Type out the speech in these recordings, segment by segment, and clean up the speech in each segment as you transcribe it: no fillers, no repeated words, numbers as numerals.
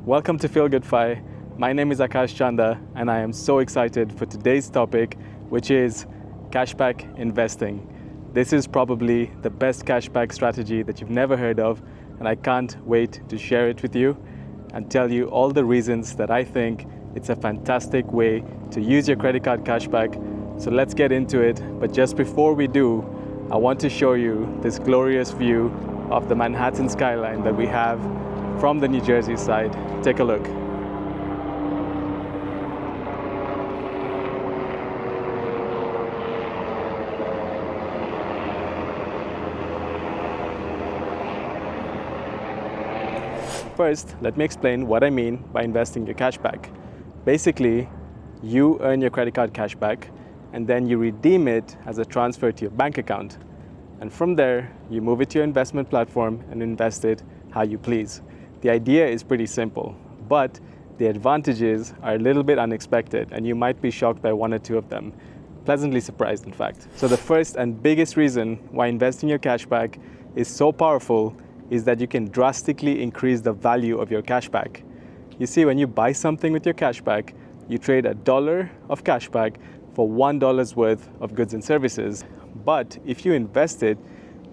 Welcome to Feel Good Fi. My name is Akash Chanda and I am so excited for today's topic, which is cashback investing. This is probably the best cashback strategy that you've never heard of, and I can't wait to share it with you and tell you all the reasons that I think it's a fantastic way to use your credit card cashback. So let's get into it. But just before we do, I want to show you this glorious view of the Manhattan skyline that we have from the New Jersey side. Take a look. First, let me explain what I mean by investing your cashback. Basically, you earn your credit card cashback and then you redeem it as a transfer to your bank account. And from there, you move it to your investment platform and invest it how you please. The idea is pretty simple, but the advantages are a little bit unexpected and you might be shocked by one or two of them. Pleasantly surprised, in fact. So the first and biggest reason why investing your cashback is so powerful is that you can drastically increase the value of your cashback. You see, when you buy something with your cashback, you trade $1 of cashback for $1 worth of goods and services. But if you invest it,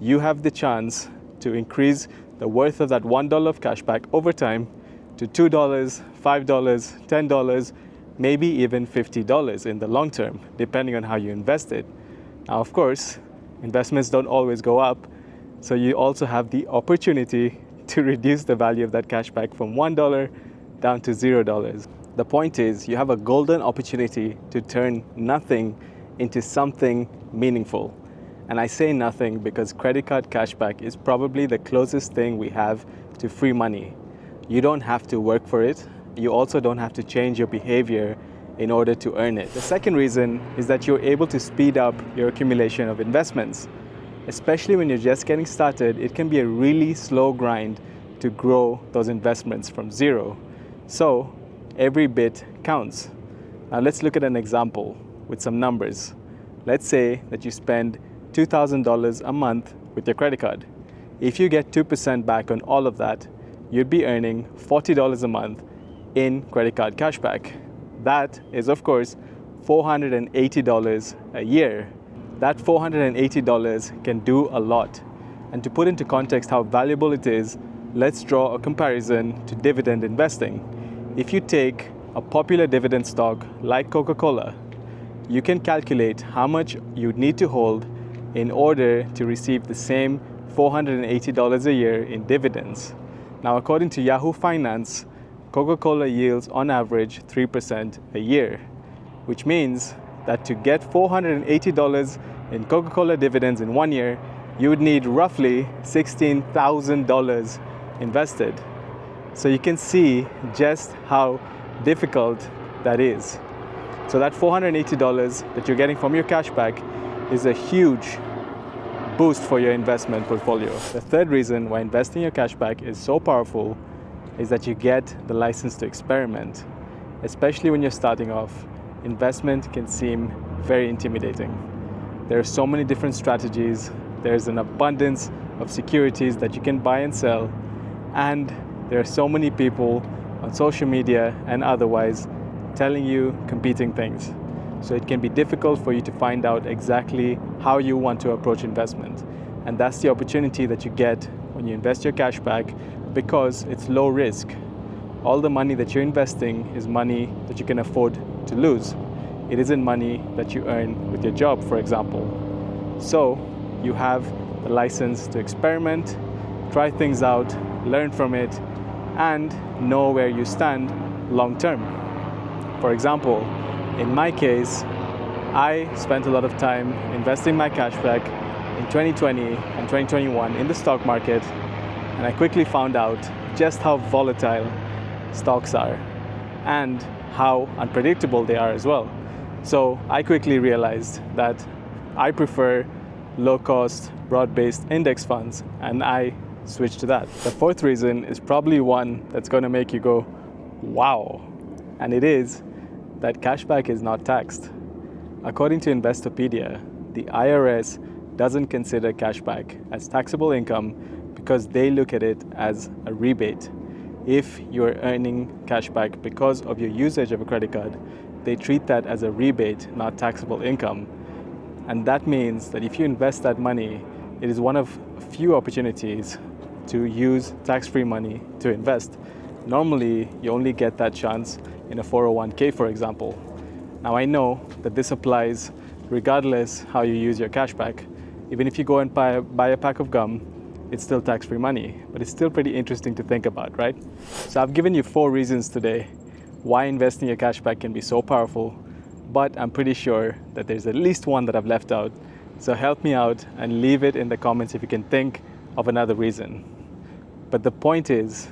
you have the chance to increase the worth of that $1 of cashback over time to $2, $5, $10, maybe even $50 in the long term, depending on how you invest it. Now, of course, investments don't always go up, so you also have the opportunity to reduce the value of that cashback from $1 down to $0. The point is, you have a golden opportunity to turn nothing into something meaningful. And I say nothing because credit card cashback is probably the closest thing we have to free money. You don't have to work for it. You also don't have to change your behavior in order to earn it. The second reason is that you're able to speed up your accumulation of investments. Especially when you're just getting started, it can be a really slow grind to grow those investments from zero. So every bit counts. Now let's look at an example with some numbers. Let's say that you spend $2,000 a month with your credit card. If you get 2% back on all of that, you'd be earning $40 a month in credit card cashback. That is, of course, $480 a year. That $480 can do a lot. And to put into context how valuable it is, let's draw a comparison to dividend investing. If you take a popular dividend stock like Coca-Cola, you can calculate how much you'd need to hold in order to receive the same $480 a year in dividends. Now, according to Yahoo Finance, Coca-Cola yields on average 3% a year, which means that to get $480 in Coca-Cola dividends in 1 year, you would need roughly $16,000 invested. So you can see just how difficult that is. So that $480 that you're getting from your cashback is a huge boost for your investment portfolio. The third reason why investing your cashback is so powerful is that you get the license to experiment. Especially when you're starting off, investment can seem very intimidating. There are so many different strategies. There's an abundance of securities that you can buy and sell, and there are so many people on social media and otherwise telling you competing things. So it can be difficult for you to find out exactly how you want to approach investment. And that's the opportunity that you get when you invest your cashback, because it's low risk. All the money that you're investing is money that you can afford to lose. It isn't money that you earn with your job, for example. So you have the license to experiment, try things out, learn from it, and know where you stand long term. For example, in my case, I spent a lot of time investing my cashback in 2020 and 2021 in the stock market, and I quickly found out just how volatile stocks are and how unpredictable they are as well. So I quickly realized that I prefer low-cost, broad-based index funds, and I switched to that. The fourth reason is probably one that's going to make you go, wow, and it is that cashback is not taxed. According to Investopedia, the IRS doesn't consider cashback as taxable income because they look at it as a rebate. if you're earning cashback because of your usage of a credit card, they treat that as a rebate, not taxable income. And that means that if you invest that money, it is one of few opportunities to use tax-free money to invest. Normally, you only get that chance in a 401k, for example. Now, I know that this applies regardless how you use your cashback. Even if you go and buy a pack of gum, it's still tax-free money, but it's still pretty interesting to think about, right? So I've given you 4 reasons today why investing your cashback can be so powerful, but I'm pretty sure that there's at least one that I've left out. So help me out and leave it in the comments if you can think of another reason. But the point is,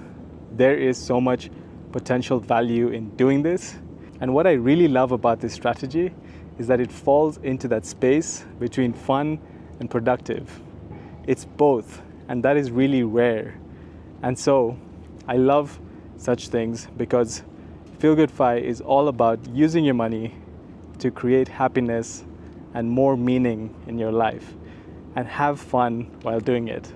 there is so much potential value in doing this. And what I really love about this strategy is that it falls into that space between fun and productive. It's both, and that is really rare. And so I love such things because Feel Good Fi is all about using your money to create happiness and more meaning in your life and have fun while doing it.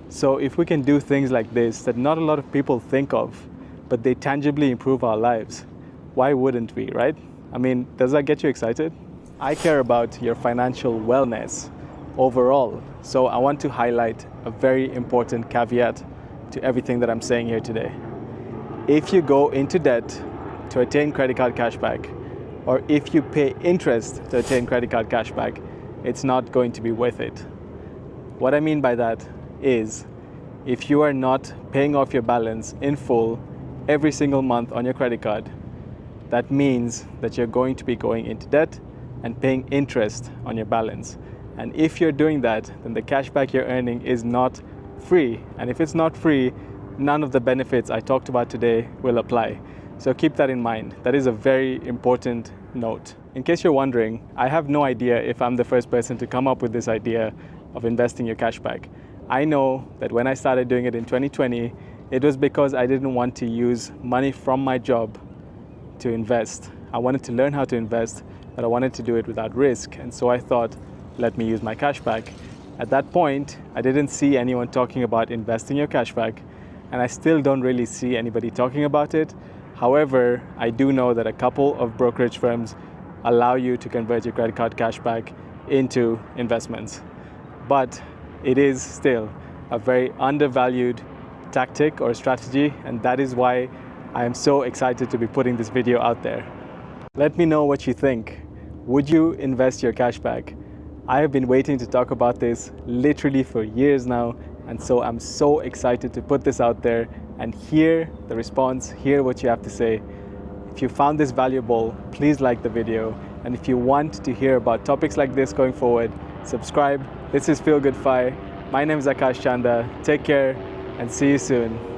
So if we can do things like this that not a lot of people think of, but they tangibly improve our lives, why wouldn't we, right? I mean, does that get you excited? I care about your financial wellness overall. So I want to highlight a very important caveat to everything that I'm saying here today. If you go into debt to attain credit card cashback, or if you pay interest to attain credit card cashback, it's not going to be worth it. What I mean by that is, if you are not paying off your balance in full every single month on your credit card, that means that you're going to be going into debt and paying interest on your balance. And if you're doing that, then the cashback you're earning is not free. And if it's not free, none of the benefits I talked about today will apply. So keep that in mind. That is a very important note. In case you're wondering, I have no idea if I'm the first person to come up with this idea of investing your cashback. I know that when I started doing it in 2020, it was because I didn't want to use money from my job to invest. I wanted to learn how to invest, but I wanted to do it without risk. And so I thought, let me use my cashback. At that point, I didn't see anyone talking about investing your cashback, and I still don't really see anybody talking about it. However, I do know that a couple of brokerage firms allow you to convert your credit card cashback into investments. But it is still a very undervalued tactic or strategy, and that is why I am so excited to be putting this video out there. Let me know what you think. Would you invest your cashback? I have been waiting to talk about this literally for years now, and so I'm so excited to put this out there and hear the response, hear what you have to say. If you found this valuable, please like the video, and if you want to hear about topics like this going forward, subscribe. This is Feel Good Fi. My name is Akash Chanda. Take care and see you soon.